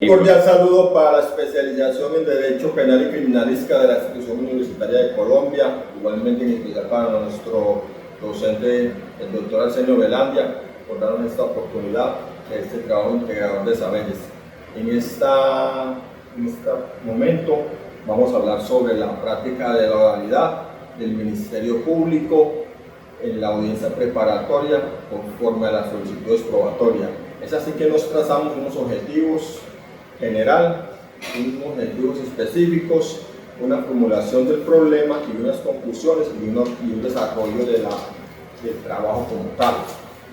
Un cordial saludo para la especialización en Derecho Penal y Criminalística de la Institución Universitaria de Colombia, igualmente en especial para nuestro docente, el doctor Arsenio Velandia, por darnos esta oportunidad de este trabajo integrador de saberes. En este momento vamos a hablar sobre la práctica de la oralidad del Ministerio Público en la audiencia preparatoria conforme a las solicitudes probatorias. Es así que nos trazamos unos objetivos general, unos objetivos específicos, una formulación del problema y unas conclusiones y un desarrollo del trabajo como tal.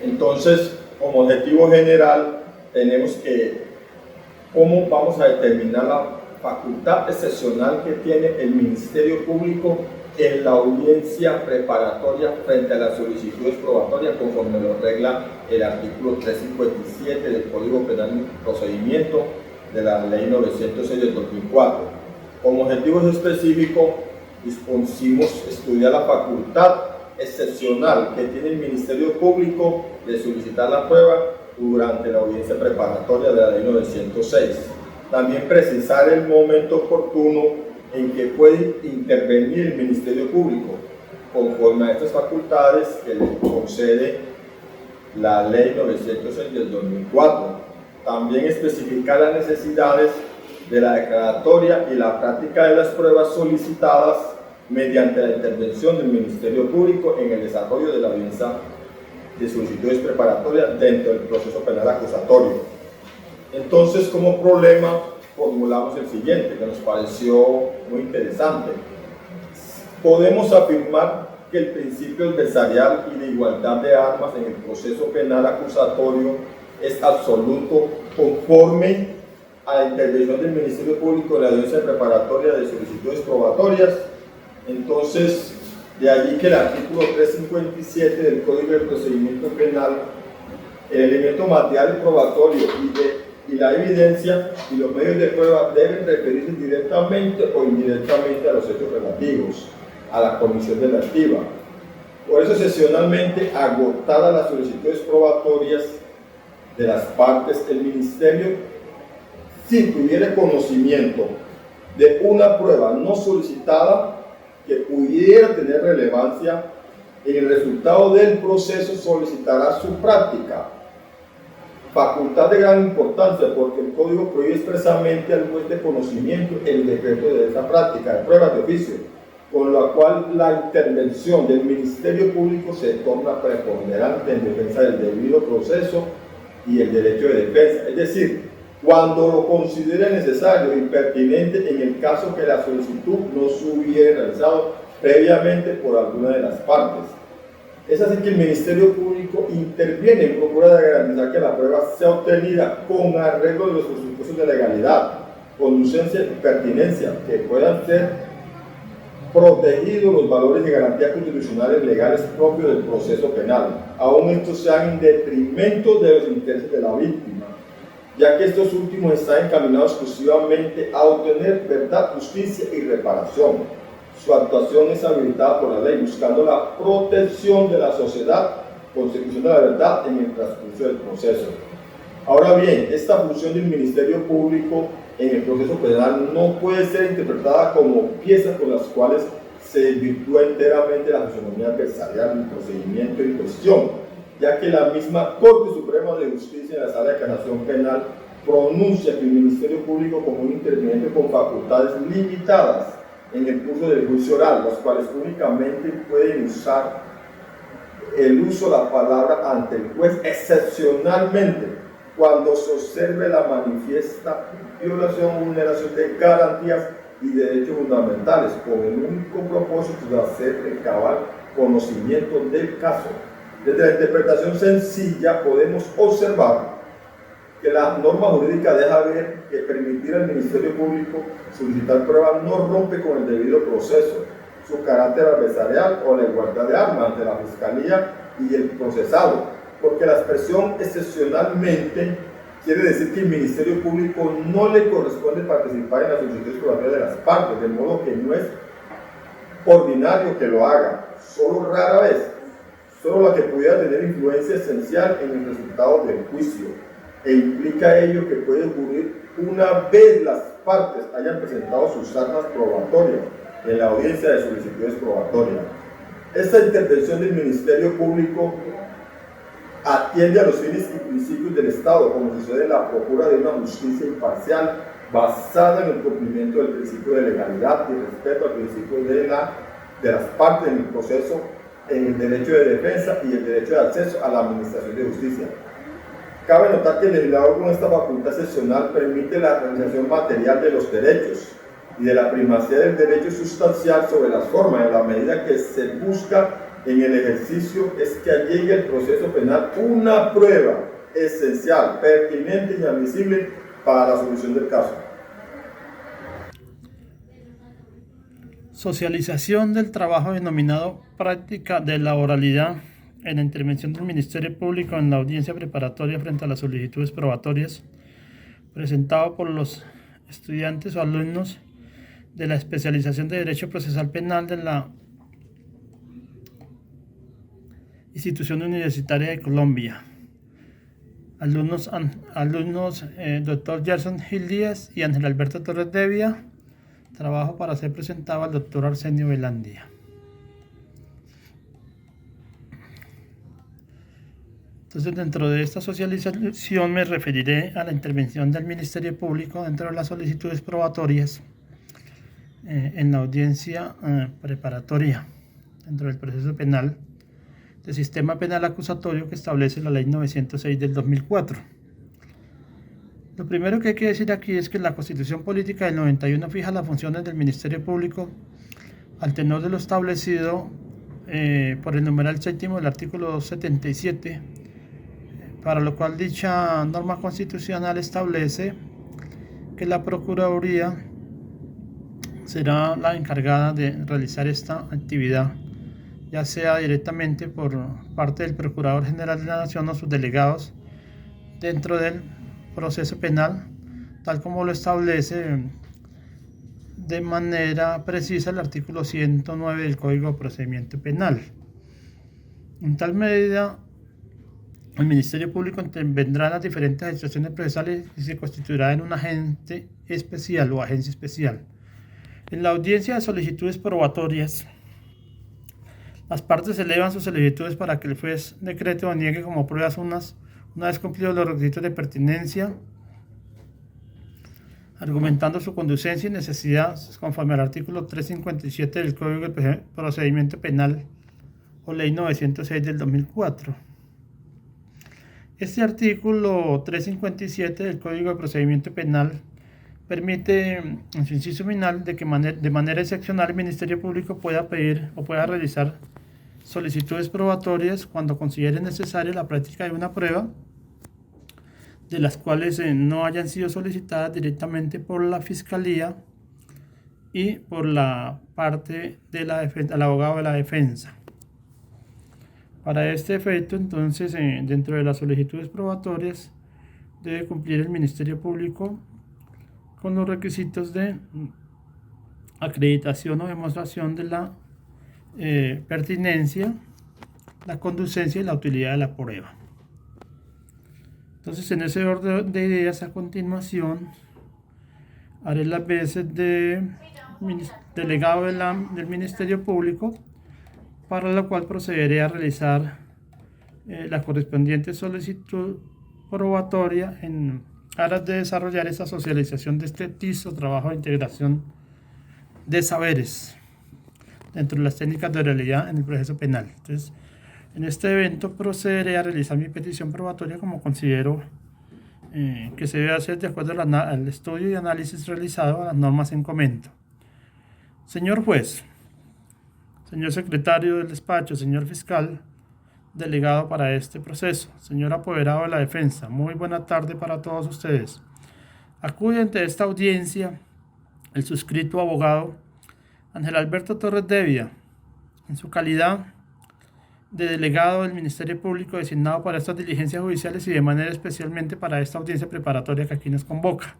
Entonces, como objetivo general, tenemos que cómo vamos a determinar la facultad excepcional que tiene el Ministerio Público en la audiencia preparatoria frente a las solicitudes probatorias conforme lo regla el artículo 357 del Código Penal y Procedimiento de la Ley 906 del 2004. Como objetivos específicos, dispusimos estudiar la facultad excepcional que tiene el Ministerio Público de solicitar la prueba durante la audiencia preparatoria de la Ley 906. También precisar el momento oportuno en que puede intervenir el Ministerio Público conforme a estas facultades que le concede la Ley 906 del 2004. También especificar las necesidades de la declaratoria y la práctica de las pruebas solicitadas mediante la intervención del Ministerio Público en el desarrollo de la audiencia de solicitudes preparatorias dentro del proceso penal acusatorio. Entonces, como problema, formulamos el siguiente, que nos pareció muy interesante. Podemos afirmar que el principio adversarial y de igualdad de armas en el proceso penal acusatorio es absoluto conforme a la intervención del Ministerio Público en la audiencia preparatoria de solicitudes probatorias. Entonces, de allí que el artículo 357 del Código de Procedimiento Penal, el elemento material y probatorio y la evidencia y los medios de prueba deben referirse directamente o indirectamente a los hechos relativos a la comisión de la activa. Por eso, excepcionalmente, agotadas las solicitudes probatorias de las partes, el Ministerio, si tuviera conocimiento de una prueba no solicitada que pudiera tener relevancia en el resultado del proceso, solicitará su práctica. Facultad de gran importancia porque el Código prohíbe expresamente al juez de conocimiento el decreto de esa práctica de pruebas de oficio, con la cual la intervención del Ministerio Público se torna preponderante en defensa del debido proceso y el derecho de defensa, es decir, cuando lo considere necesario y pertinente en el caso que la solicitud no se hubiera realizado previamente por alguna de las partes. Es así que el Ministerio Público interviene en procura de garantizar que la prueba sea obtenida con arreglo de los presupuestos de legalidad, conducencia y pertinencia, que puedan ser protegidos los valores de garantías constitucionales legales propios del proceso penal, aun estos sean en detrimento de los intereses de la víctima, ya que estos últimos están encaminados exclusivamente a obtener verdad, justicia y reparación. Su actuación es habilitada por la ley, buscando la protección de la sociedad, consecución de la verdad en el transcurso del proceso. Ahora bien, esta función del Ministerio Público en el proceso penal no puede ser interpretada como piezas con las cuales se desvirtúa enteramente la autonomía adversarial del procedimiento en cuestión, ya que la misma Corte Suprema de Justicia en la Sala de Casación Penal pronuncia que el Ministerio Público como un interviniente con facultades limitadas en el curso del juicio oral, los cuales únicamente pueden usar el uso de la palabra ante el juez excepcionalmente cuando se observe la manifiesta violación o vulneración de garantías y derechos fundamentales, con el único propósito de hacer el cabal conocimiento del caso. Desde la interpretación sencilla podemos observar que la norma jurídica deja ver que permitir al Ministerio Público solicitar pruebas no rompe con el debido proceso, su carácter adversarial o la igualdad de armas ante la Fiscalía y el procesado, porque la expresión excepcionalmente quiere decir que el Ministerio Público no le corresponde participar en las solicitudes probatorias de las partes, de modo que no es ordinario que lo haga, solo rara vez, solo la que pudiera tener influencia esencial en el resultado del juicio, e implica ello que puede ocurrir una vez las partes hayan presentado sus armas probatorias en la audiencia de solicitudes probatorias. Esta intervención del Ministerio Público atiende a los fines y principios del Estado, como sucede en la procura de una justicia imparcial basada en el cumplimiento del principio de legalidad y respeto al principio de las partes en el proceso, en el derecho de defensa y el derecho de acceso a la administración de justicia. Cabe notar que el legislador con esta facultad excepcional permite la realización material de los derechos y de la primacía del derecho sustancial sobre las formas, en la medida que se busca en el ejercicio es que llegue al proceso penal una prueba esencial, pertinente y admisible para la solución del caso. Socialización del trabajo denominado práctica de la oralidad en la intervención del Ministerio Público en la audiencia preparatoria frente a las solicitudes probatorias, presentado por los estudiantes o alumnos de la especialización de Derecho Procesal Penal de la Institución Universitaria de Colombia. Alumnos Dr. Gerson Gil Díaz y Ángel Alberto Torres Devia. Trabajo para ser presentado al Dr. Arsenio Velandia. Entonces, dentro de esta socialización me referiré a la intervención del Ministerio Público dentro de las solicitudes probatorias en la audiencia preparatoria dentro del proceso penal del sistema penal acusatorio que establece la Ley 906 del 2004. Lo primero que hay que decir aquí es que la Constitución Política del 91 fija las funciones del Ministerio Público al tenor de lo establecido por el numeral séptimo del artículo 277, para lo cual dicha norma constitucional establece que la Procuraduría será la encargada de realizar esta actividad, ya sea directamente por parte del Procurador General de la Nación o sus delegados dentro del proceso penal, tal como lo establece de manera precisa el artículo 109 del Código de Procedimiento Penal. En tal medida, el Ministerio Público intervendrá en las diferentes administraciones procesales y se constituirá en un agente especial o agencia especial. En la audiencia de solicitudes probatorias, las partes elevan sus solicitudes para que el juez decrete o niegue como pruebas una vez cumplidos los requisitos de pertinencia, argumentando su conducencia y necesidad conforme al artículo 357 del Código de Procedimiento Penal o Ley 906 del 2004. Este artículo 357 del Código de Procedimiento Penal permite, en su inciso final, de que de manera excepcional el Ministerio Público pueda pedir o pueda realizar solicitudes probatorias cuando considere necesaria la práctica de una prueba de las cuales no hayan sido solicitadas directamente por la Fiscalía y por la parte de la defensa, el abogado de la defensa. Para este efecto, entonces, dentro de las solicitudes probatorias debe cumplir el Ministerio Público con los requisitos de acreditación o demostración de la pertinencia, la conducencia y la utilidad de la prueba. Entonces, en ese orden de ideas, a continuación haré las veces de delegado del Ministerio Público, para lo cual procederé a realizar la correspondiente solicitud probatoria en aras de desarrollar esta socialización de este TIS o trabajo de integración de saberes dentro de las técnicas de oralidad en el proceso penal. Entonces, en este evento procederé a realizar mi petición probatoria como considero que se debe hacer de acuerdo al estudio y análisis realizado a las normas en comento. Señor juez, señor secretario del despacho, señor fiscal delegado para este proceso, señor apoderado de la defensa, muy buena tarde para todos ustedes. Acude ante esta audiencia el suscrito abogado Ángel Alberto Torres Devia, en su calidad de delegado del Ministerio Público designado para estas diligencias judiciales y de manera especialmente para esta audiencia preparatoria que aquí nos convoca.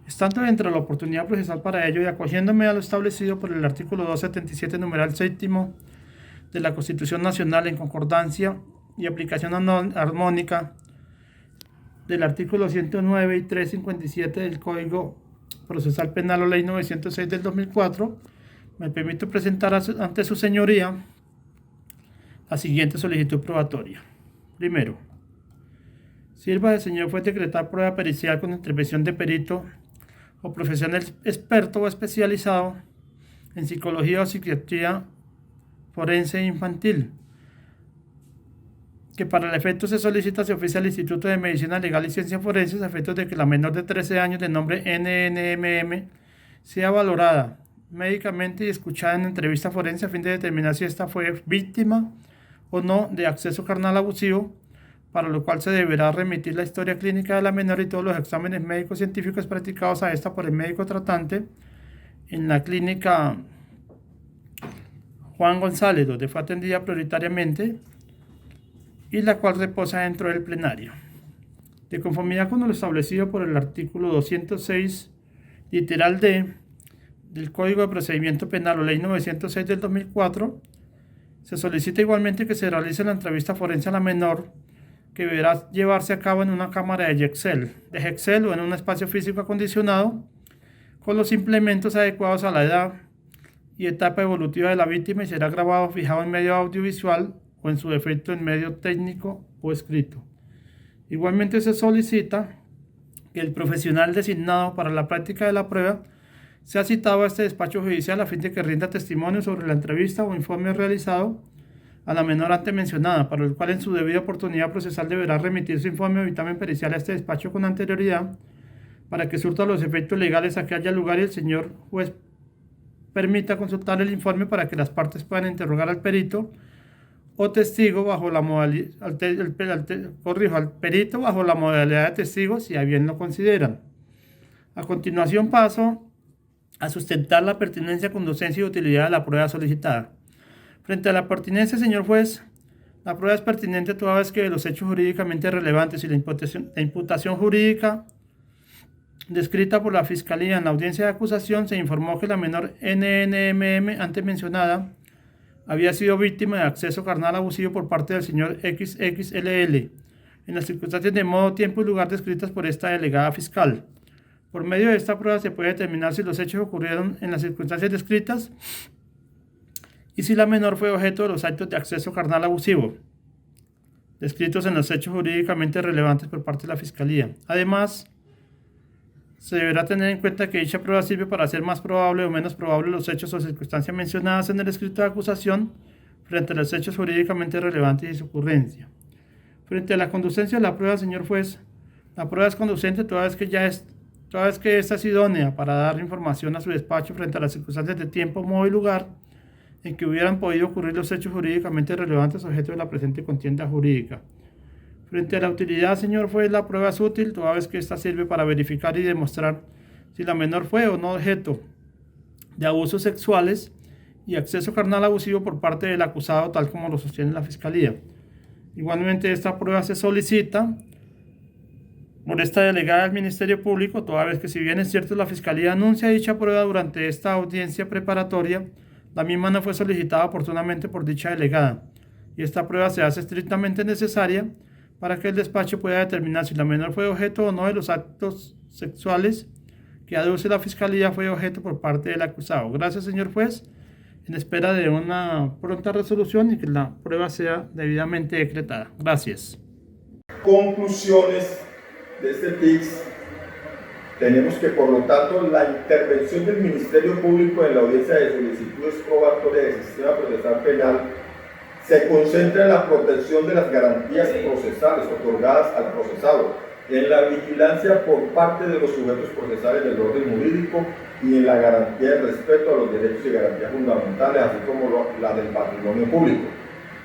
Estando dentro de la oportunidad procesal para ello y acogiéndome a lo establecido por el artículo 277, numeral séptimo de la Constitución Nacional en concordancia y aplicación armónica del artículo 109 y 357 del Código Procesal Penal o Ley 906 del 2004, me permito presentar ante su señoría la siguiente solicitud probatoria. Primero, sirva el señor juez decretar prueba pericial con intervención de perito o profesional experto o especializado en psicología o psiquiatría forense infantil, que para el efecto se solicita se oficia al Instituto de Medicina Legal y Ciencias Forenses a efectos de que la menor de 13 años de nombre NNMM sea valorada médicamente y escuchada en entrevista forense a fin de determinar si ésta fue víctima o no de acceso carnal abusivo, para lo cual se deberá remitir la historia clínica de la menor y todos los exámenes médicos científicos practicados a esta por el médico tratante en la clínica Juan González, donde fue atendida prioritariamente, y la cual reposa dentro del plenario. De conformidad con lo establecido por el artículo 206, literal D, del Código de Procedimiento Penal o Ley 906 del 2004, se solicita igualmente que se realice la entrevista forense a la menor, que deberá llevarse a cabo en una cámara de Excel o en un espacio físico acondicionado, con los implementos adecuados a la edad y etapa evolutiva de la víctima, y será grabado o fijado en medio audiovisual o en su defecto en medio técnico o escrito. Igualmente se solicita que el profesional designado para la práctica de la prueba sea citado a este despacho judicial a fin de que rinda testimonio sobre la entrevista o informe realizado a la menor antes mencionada, para el cual en su debida oportunidad procesal deberá remitir su informe o dictamen pericial a este despacho con anterioridad, para que surta los efectos legales a que haya lugar y el señor juez permita consultar el informe para que las partes puedan interrogar al perito o testigo bajo la modalidad, al perito bajo la modalidad de testigo si a bien lo consideran. A continuación paso a sustentar la pertinencia, conducencia y utilidad de la prueba solicitada. Frente a la pertinencia, señor juez, la prueba es pertinente toda vez que de los hechos jurídicamente relevantes y la imputación jurídica descrita por la Fiscalía en la audiencia de acusación se informó que la menor NNMM antes mencionada había sido víctima de acceso carnal abusivo por parte del señor XXLL, en las circunstancias de modo, tiempo y lugar descritas por esta delegada fiscal. Por medio de esta prueba se puede determinar si los hechos ocurrieron en las circunstancias descritas y si la menor fue objeto de los actos de acceso carnal abusivo descritos en los hechos jurídicamente relevantes por parte de la Fiscalía. Además, se deberá tener en cuenta que dicha prueba sirve para hacer más probable o menos probable los hechos o circunstancias mencionadas en el escrito de acusación frente a los hechos jurídicamente relevantes y su ocurrencia. Frente a la conducencia de la prueba, señor juez, la prueba es conducente toda vez que ésta es idónea para dar información a su despacho frente a las circunstancias de tiempo, modo y lugar en que hubieran podido ocurrir los hechos jurídicamente relevantes objeto de la presente contienda jurídica. Frente a la utilidad, señor juez, la prueba es útil toda vez que ésta sirve para verificar y demostrar si la menor fue o no objeto de abusos sexuales y acceso carnal abusivo por parte del acusado, tal como lo sostiene la Fiscalía. Igualmente, esta prueba se solicita por esta delegada del Ministerio Público, toda vez que, si bien es cierto la Fiscalía anuncia dicha prueba durante esta audiencia preparatoria, la misma no fue solicitada oportunamente por dicha delegada, y esta prueba se hace estrictamente necesaria para que el despacho pueda determinar si la menor fue objeto o no de los actos sexuales que aduce la Fiscalía fue objeto por parte del acusado. Gracias, señor juez, en espera de una pronta resolución y que la prueba sea debidamente decretada. Gracias. Conclusiones de este TICS. Tenemos que, por lo tanto, la intervención del Ministerio Público en la audiencia de solicitudes probatorias del sistema procesal penal se concentra en la protección de las garantías procesales otorgadas al procesado, en la vigilancia por parte de los sujetos procesales del orden jurídico y en la garantía de respeto a los derechos y garantías fundamentales, así como la del patrimonio público.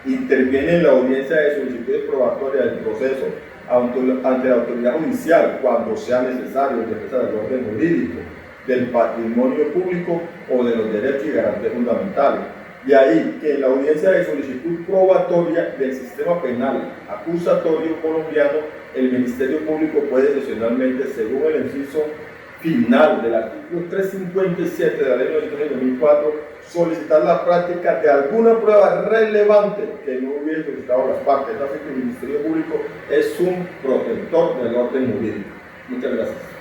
Interviene en la audiencia de solicitudes probatorias del proceso ante la autoridad judicial cuando sea necesario en defensa del orden jurídico, del patrimonio público o de los derechos y garantías fundamentales. De ahí que en la audiencia de solicitud probatoria del sistema penal acusatorio colombiano, el Ministerio Público puede excepcionalmente, según el inciso final del artículo 357 de la Ley 93 de 2004, solicitar la práctica de alguna prueba relevante que no hubiese solicitado las partes. Así que el Ministerio Público es un protector del orden jurídico. Muchas gracias.